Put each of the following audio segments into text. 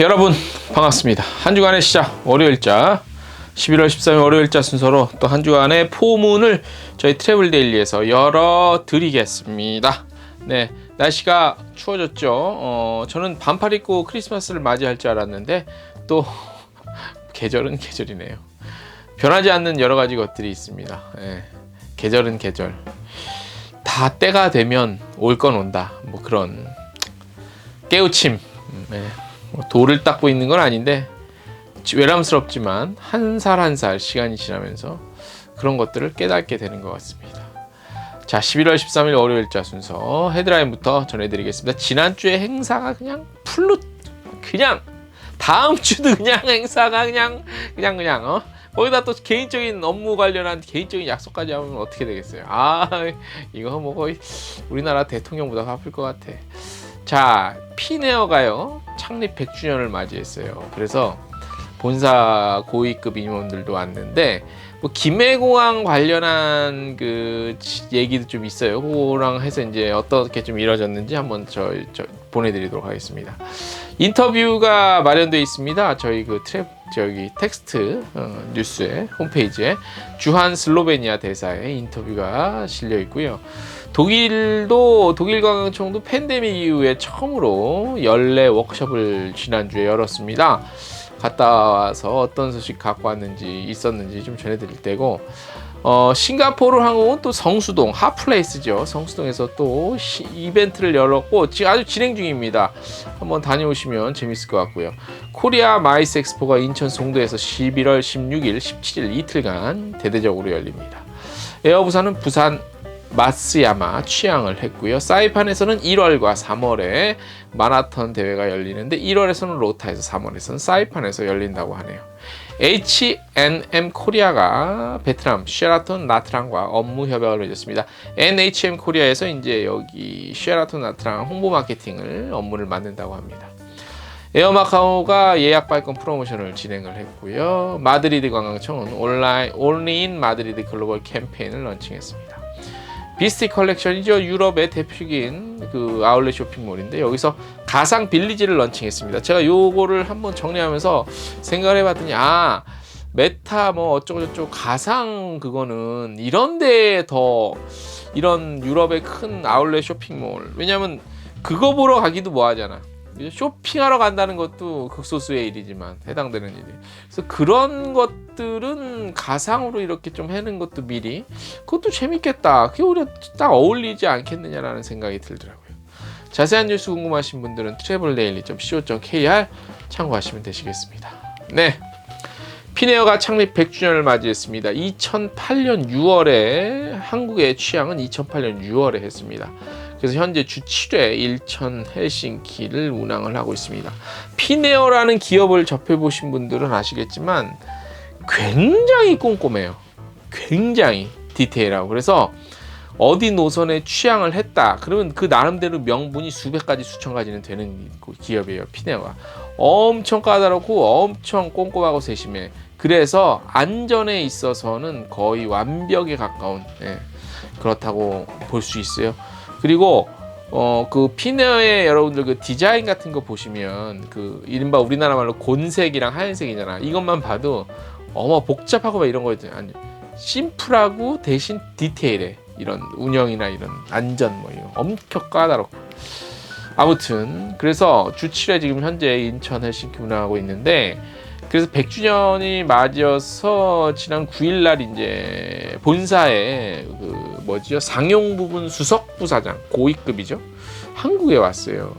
여러분 반갑습니다. 한 주간의 시작 월요일자 11월 13일 월요일자 순서로 또 한 주간의 포문을 저희 트래블 데일리에서 열어드리겠습니다. 네, 날씨가 추워졌죠. 저는 반팔 입고 크리스마스를 맞이할 줄 알았는데 또 계절은 계절이네요. 변하지 않는 여러 가지 것들이 있습니다. 네, 계절은 계절. 다 때가 되면 올 건 온다. 뭐 그런 깨우침. 네. 돌을 닦고 있는 건 아닌데 외람스럽지만 한 살 한 살 시간이 지나면서 그런 것들을 깨닫게 되는 것 같습니다. 자, 11월 13일 월요일자 순서 헤드라인부터 전해드리겠습니다. 지난주에 행사가 그냥 풀로 그냥 다음 주도 그냥 행사가 그냥 거기다 또 개인적인 업무 관련한 개인적인 약속까지 하면 어떻게 되겠어요? 이거 뭐 거의 우리나라 대통령보다 바쁠 것 같아. 자, 피네어가요 창립 100주년을 맞이했어요. 그래서 본사 고위급 임원들도 왔는데 뭐 김해공항 관련한 그 얘기도 좀 있어요. 그거랑 해서 이제 어떻게 좀 이루어졌는지 한번 저 보내드리도록 하겠습니다. 인터뷰가 마련되어 있습니다. 저희 저기 텍스트 뉴스에 홈페이지에 주한 슬로베니아 대사의 인터뷰가 실려 있고요. 독일관광청도 팬데믹 이후에 처음으로 연례 워크숍을 지난주에 열었습니다. 갔다 와서 어떤 소식 갖고 왔는지 있었는지 좀 전해드릴 때고, 싱가포르 항공은 또 성수동 핫플레이스죠. 성수동에서 또 이벤트를 열었고 지금 아주 진행 중입니다. 한번 다녀오시면 재밌을 것 같고요. 코리아 마이스 엑스포가 인천 송도에서 11월 16일, 17일 이틀간 대대적으로 열립니다. 에어부산은 부산 마쓰야마 취항을 했고요. 사이판에서는 1월과 3월에 마라톤 대회가 열리는데 1월에서는 로타에서 3월에서는 사이판에서 열린다고 하네요. H&M 코리아가 베트남 쉐라톤 나트랑과 업무 협약을 맺었습니다. NHM 코리아에서 이제 여기 쉐라톤 나트랑 홍보 마케팅을 업무를 맡는다고 합니다. 에어마카오가 예약 발권 프로모션을 진행을 했고요. 마드리드 관광청은 온라인 마드리드 글로벌 캠페인을 런칭했습니다. 비스티 컬렉션이죠. 유럽의 대표적인 그 아울렛 쇼핑몰인데 여기서 가상 빌리지를 런칭했습니다. 제가 요거를 한번 정리하면서 생각을 해봤더니 메타 뭐 어쩌고저쩌고 가상 그거는 이런 데에 더 이런 유럽의 큰 아울렛 쇼핑몰, 왜냐면 그거 보러 가기도 뭐하잖아. 쇼핑하러 간다는 것도 극소수의 일이지만 해당되는 일이. 그래서 그런 것들은 가상으로 이렇게 좀 해는 것도 미리 그것도 재밌겠다. 그게 우리가 딱 어울리지 않겠느냐라는 생각이 들더라고요. 자세한 뉴스 궁금하신 분들은 traveldaily.co.kr 참고하시면 되시겠습니다. 네, 피네어가 창립 100주년을 맞이했습니다. 2008년 6월에 한국의 취항은 2008년 6월에 했습니다. 그래서 현재 주 7회 일천 헬싱키를 운항을 하고 있습니다. 피네어라는 기업을 접해보신 분들은 아시겠지만 굉장히 꼼꼼해요. 굉장히 디테일하고. 그래서 어디 노선에 취항을 했다 그러면 그 나름대로 명분이 수백 가지 수천 가지는 되는 기업이에요. 피네어가 엄청 까다롭고 엄청 꼼꼼하고 세심해. 그래서 안전에 있어서는 거의 완벽에 가까운 그렇다고 볼 수 있어요. 그리고 그 피네어의 여러분들 그 디자인 같은 거 보시면 그 이른바 우리나라 말로 곤색이랑 하얀색이잖아. 이것만 봐도 복잡하고 막 이런 거 아니, 심플하고 대신 디테일해. 이런 운영이나 이런 안전 뭐 이런 엄청 까다롭고. 아무튼 그래서 주 7회 지금 현재 인천 헬싱키 운항하고 있는데, 그래서 100주년이 맞이어서 지난 9일 날 이제 본사에 상용부분 수석부사장 고위급이죠. 한국에 왔어요.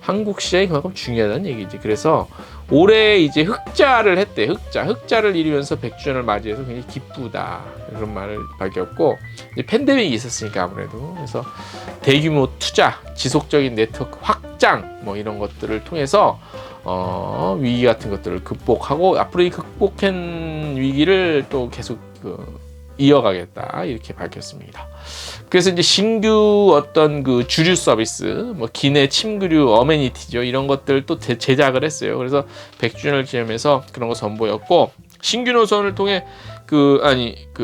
한국 시장이 그만큼 중요하다는 얘기지. 그래서 올해 이제 흑자를 했대. 흑자를 이루면서 100주년을 맞이해서 굉장히 기쁘다. 그런 말을 밝혔고, 이제 팬데믹이 있었으니까 아무래도. 그래서 대규모 투자, 지속적인 네트워크 확장 뭐 이런 것들을 통해서 위기 같은 것들을 극복하고 앞으로 이 극복한 위기를 또 계속 이어가겠다 이렇게 밝혔습니다. 그래서 이제 신규 어떤 그 주류 서비스, 뭐 기내 침구류 어메니티죠, 이런 것들 또 제작을 했어요. 그래서 100주년을 기념해서 그런 거 선보였고, 신규 노선을 통해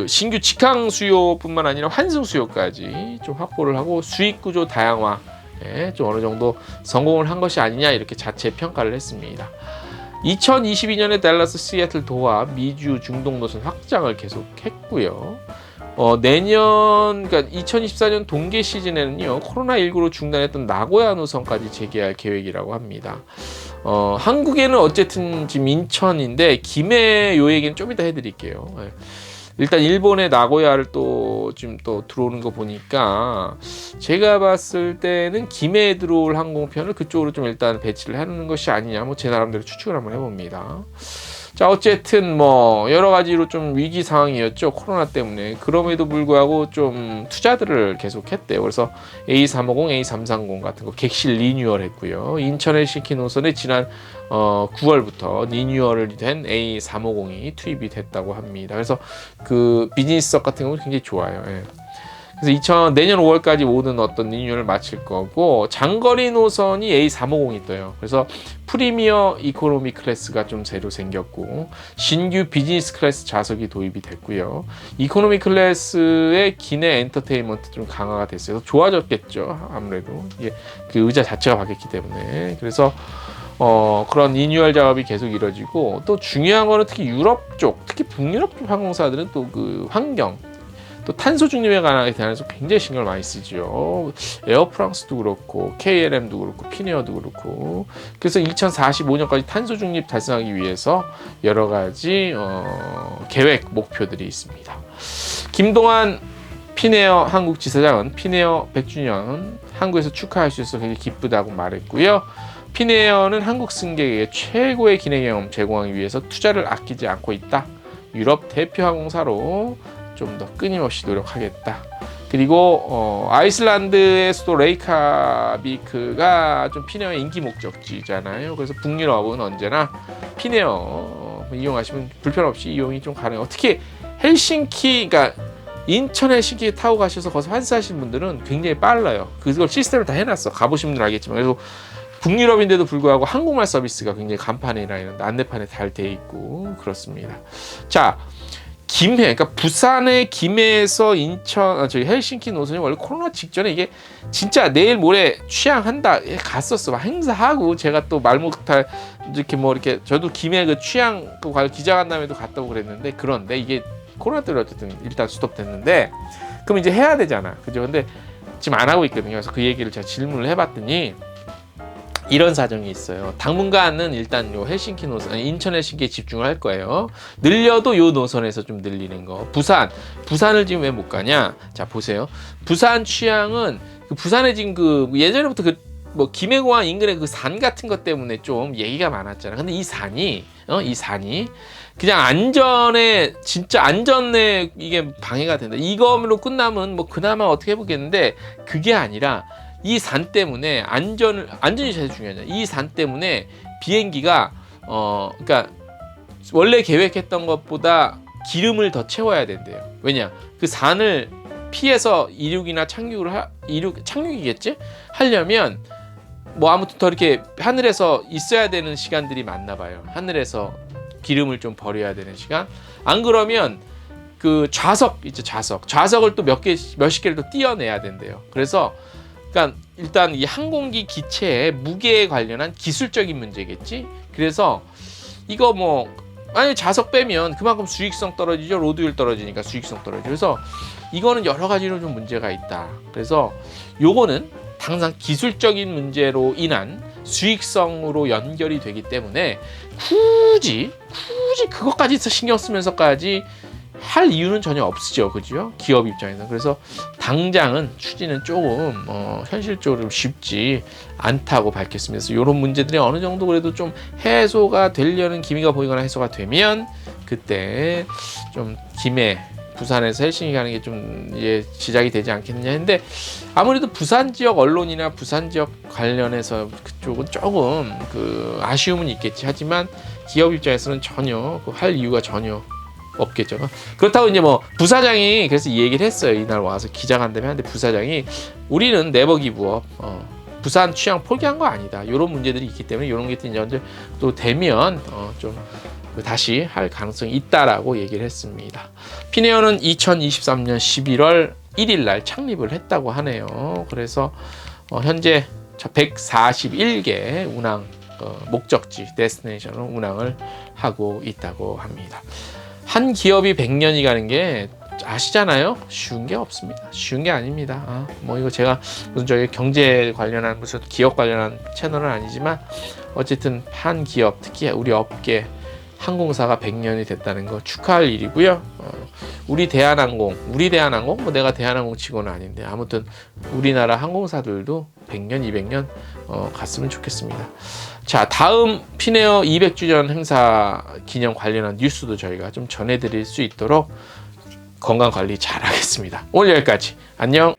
신규 직항 수요뿐만 아니라 환승 수요까지 좀 확보를 하고 수익 구조 다양화 좀 어느 정도 성공을 한 것이 아니냐 이렇게 자체 평가를 했습니다. 2022년에 댈러스, 시애틀, 도하, 미주, 중동 노선 확장을 계속했고요. 내년, 그러니까 2024년 동계 시즌에는요, 코로나19로 중단했던 나고야 노선까지 재개할 계획이라고 합니다. 한국에는 어쨌든 지금 인천인데, 김해 요 얘기는 좀 이따 해드릴게요. 일단 일본의 나고야를 또 지금 또 들어오는 거 보니까 제가 봤을 때는 김해에 들어올 항공편을 그쪽으로 좀 일단 배치를 하는 것이 아니냐, 뭐 제 나름대로 추측을 한번 해봅니다. 자, 어쨌든 뭐 여러 가지로 좀 위기 상황이었죠, 코로나 때문에. 그럼에도 불구하고 좀 투자들을 계속했대요. 그래서 A350, A330 같은 거 객실 리뉴얼 했고요. 인천 헬싱키 노선에 지난 9월부터 리뉴얼을 된 A350이 투입이 됐다고 합니다. 그래서 그 비즈니스석 같은 경우는 굉장히 좋아요. 예. 그래서 내년 5월까지 모든 어떤 리뉴얼을 마칠 거고, 장거리 노선이 A350이 떠요. 그래서 프리미어 이코노미 클래스가 좀 새로 생겼고, 신규 비즈니스 클래스 좌석이 도입이 됐고요. 이코노미 클래스의 기내 엔터테인먼트 좀 강화가 됐어요. 좋아졌겠죠, 아무래도. 이게 그 의자 자체가 바뀌었기 때문에. 그래서 그런 리뉴얼 작업이 계속 이루어지고, 또 중요한 거는 특히 유럽 쪽, 특히 북유럽 쪽 항공사들은 또 그 환경, 또 탄소 중립에 대해서 굉장히 신경을 많이 쓰죠. 에어프랑스도 그렇고 KLM도 그렇고 피네어도 그렇고. 그래서 2045년까지 탄소 중립 달성하기 위해서 여러 가지 계획 목표들이 있습니다. 김동완 피네어 한국 지사장은 피네어 100주년 한국에서 축하할 수 있어서 굉장히 기쁘다고 말했고요. 피네어는 한국 승객에게 최고의 기내 경험 제공하기 위해서 투자를 아끼지 않고 있다. 유럽 대표 항공사로 좀 더 끊임없이 노력하겠다. 그리고 아이슬란드의 수도 레이카비크가 좀 피네어의 인기 목적지잖아요. 그래서 북유럽은 언제나 피네어 이용하시면 불편 없이 이용이 좀 가능해요. 특히 헬싱키, 그러니까 인천 헬싱키 타고 가셔서 거기서 환승하시는 분들은 굉장히 빨라요. 그걸 시스템을 다 해놨어. 가보신 분들 알겠지만. 그래서 북유럽인데도 불구하고 한국말 서비스가 굉장히 간판이나 이런 안내판에 잘 돼 있고 그렇습니다. 자, 김해, 그러니까 부산의 김해에서 저희 헬싱키 노선이 원래 코로나 직전에 이게 진짜 내일 모레 취항한다 갔었어. 막 행사하고 제가 또 말 못할 이렇게 뭐 이렇게 저도 김해 그 취항 그 기자간담회도 갔다고 그랬는데, 그런데 이게 코로나 때문에 어쨌든 일단 스톱됐는데, 그럼 이제 해야 되잖아, 그죠? 근데 지금 안 하고 있거든요. 그래서 그 얘기를 제가 질문을 해봤더니 이런 사정이 있어요. 당분간은 일단 요 헬싱키 노선, 인천 헬싱키에 집중을 할 거예요. 늘려도 요 노선에서 좀 늘리는 거. 부산을 지금 왜 못 가냐? 자, 보세요. 부산 취향은 부산에 지금 그 예전부터 뭐 김해공항 인근에 그 산 같은 것 때문에 좀 얘기가 많았잖아. 근데 이 산이 그냥 진짜 안전에 이게 방해가 된다. 이거로 끝나면 뭐 그나마 어떻게 해보겠는데, 그게 아니라 이 산 때문에 안전이 제일 중요하잖아요. 이 산 때문에 비행기가 그러니까 원래 계획했던 것보다 기름을 더 채워야 된대요. 왜냐? 그 산을 피해서 착륙이겠지? 하려면 뭐 아무튼 더 이렇게 하늘에서 있어야 되는 시간들이 많나 봐요. 하늘에서 기름을 좀 버려야 되는 시간. 안 그러면 그 좌석을 또 몇십 개를 또 띄어내야 된대요. 그래서 그러니까 일단 이 항공기 기체의 무게에 관련한 기술적인 문제겠지. 그래서 이거 뭐 만약에 좌석 빼면 그만큼 수익성 떨어지죠. 로드율 떨어지니까 수익성 떨어지죠. 그래서 이거는 여러 가지로 좀 문제가 있다. 그래서 요거는 항상 기술적인 문제로 인한 수익성으로 연결이 되기 때문에 굳이 그것까지 신경 쓰면서까지 할 이유는 전혀 없으죠, 그죠? 기업 입장에서. 그래서 당장은 추진은 조금 현실적으로 좀 쉽지 않다고 밝혔습니다. 그래서 이런 문제들이 어느 정도 그래도 좀 해소가 되려는 기미가 보이거나 해소가 되면 그때 좀 부산에서 헬싱키 가는 게 좀 시작이 되지 않겠느냐 했는데, 아무래도 부산 지역 언론이나 부산 지역 관련해서 그쪽은 조금 그 아쉬움은 있겠지. 하지만 기업 입장에서는 전혀 할 이유가 전혀 없겠죠. 그렇다고 이제 뭐 부사장이 그래서 이 얘기를 했어요. 이날 와서 기자간담회 하는데 부사장이 우리는 네버 기브업, 부산 취향 포기한 거 아니다. 이런 문제들이 있기 때문에 이런 게 이제 또 되면 좀 다시 할 가능성이 있다라고 얘기를 했습니다. 피네어는 2023년 11월 1일 날 창립을 했다고 하네요. 그래서 현재 141개 운항 목적지 데스티네이션으로 운항을 하고 있다고 합니다. 한 기업이 100년이 가는 게 아시잖아요. 쉬운 게 없습니다. 쉬운 게 아닙니다. 뭐 이거 제가 무슨 저희 경제 관련한 무슨 기업 관련한 채널은 아니지만 어쨌든 한 기업, 특히 우리 업계 항공사가 100년이 됐다는 거 축하할 일이고요. 우리 대한항공 뭐 내가 대한항공 치고는 아닌데 아무튼 우리나라 항공사들도 100년, 200년 갔으면 좋겠습니다. 자, 다음 피네어 200주년 행사 기념 관련한 뉴스도 저희가 좀 전해드릴 수 있도록 건강 관리 잘 하겠습니다. 오늘 여기까지. 안녕.